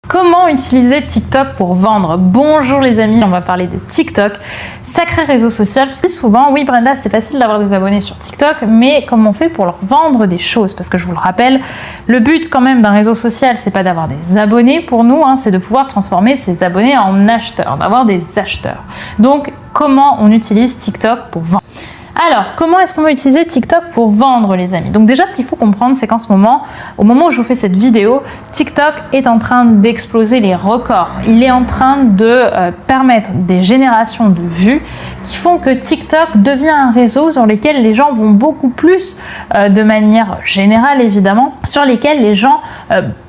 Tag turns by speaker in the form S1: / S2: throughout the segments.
S1: Comment utiliser TikTok pour vendre? Bonjour les amis, on va parler de TikTok, sacré réseau social. Parce que souvent, oui Brenda, c'est facile d'avoir des abonnés sur TikTok, mais comment on fait pour leur vendre des choses? Parce que je vous le rappelle, le but quand même d'un réseau social, c'est pas d'avoir des abonnés pour nous, c'est de pouvoir transformer ces abonnés en acheteurs, d'avoir des acheteurs. Donc, comment on utilise TikTok pour vendre? Alors, comment est-ce qu'on va utiliser TikTok pour vendre, les amis? Donc déjà, ce qu'il faut comprendre, c'est qu'en ce moment, au moment où je vous fais cette vidéo, TikTok est en train d'exploser les records. Il est en train de permettre des générations de vues qui font que TikTok devient un réseau sur lequel les gens vont beaucoup plus, de manière générale évidemment, sur lesquels les gens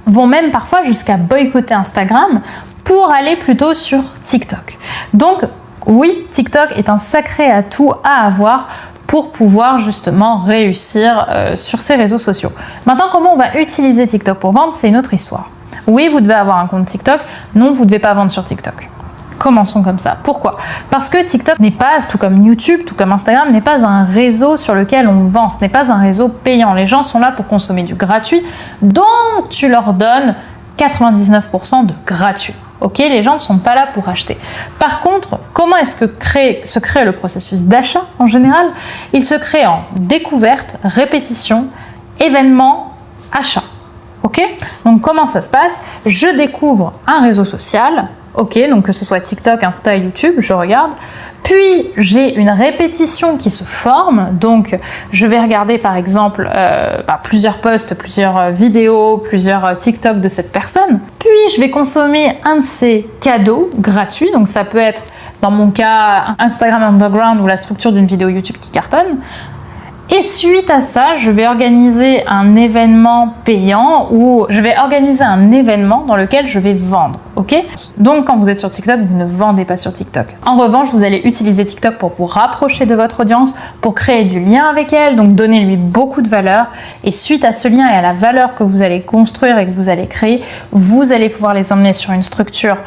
S1: vont même parfois jusqu'à boycotter Instagram pour aller plutôt sur TikTok. Donc, oui, TikTok est un sacré atout à avoir pour pouvoir justement réussir sur ces réseaux sociaux. Maintenant, comment on va utiliser TikTok pour vendre, c'est une autre histoire. Oui, vous devez avoir un compte TikTok. Non, vous ne devez pas vendre sur TikTok. Commençons comme ça. Pourquoi? Parce que TikTok n'est pas, tout comme YouTube, tout comme Instagram, n'est pas un réseau sur lequel on vend. Ce n'est pas un réseau payant. Les gens sont là pour consommer du gratuit, donc tu leur donnes 99% de gratuit. Ok, les gens ne sont pas là pour acheter. Par contre, comment est-ce que se crée le processus d'achat en général? Il se crée en découverte, répétition, événement, achat. Ok, donc comment ça se passe? Je découvre un réseau social. Ok, donc que ce soit TikTok, Insta, YouTube, je regarde. Puis j'ai une répétition qui se forme. Donc je vais regarder par exemple plusieurs posts, plusieurs vidéos, plusieurs TikTok de cette personne. Puis je vais consommer un de ces cadeaux gratuits. Donc ça peut être dans mon cas Instagram Underground ou la structure d'une vidéo YouTube qui cartonne. Et suite à ça, je vais organiser un événement payant ou je vais organiser un événement dans lequel je vais vendre. Ok? Donc, quand vous êtes sur TikTok, vous ne vendez pas sur TikTok. En revanche, vous allez utiliser TikTok pour vous rapprocher de votre audience, pour créer du lien avec elle, donc donner lui beaucoup de valeur. Et suite à ce lien et à la valeur que vous allez construire et que vous allez créer, vous allez pouvoir les emmener sur une structure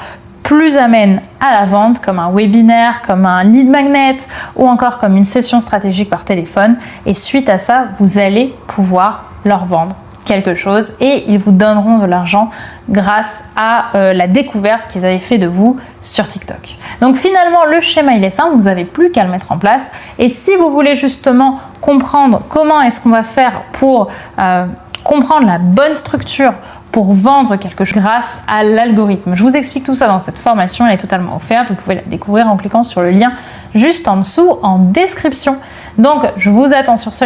S1: plus amène à la vente, comme un webinaire, comme un lead magnet ou encore comme une session stratégique par téléphone. Et suite à ça, vous allez pouvoir leur vendre quelque chose et ils vous donneront de l'argent grâce à la découverte qu'ils avaient fait de vous sur TikTok. Donc finalement, le schéma il est simple, vous n'avez plus qu'à le mettre en place. Et si vous voulez justement comprendre comment est-ce qu'on va faire pour comprendre la bonne structure pour vendre quelque chose grâce à l'algorithme. Je vous explique tout ça dans cette formation, elle est totalement offerte, vous pouvez la découvrir en cliquant sur le lien juste en dessous en description. Donc je vous attends sur ce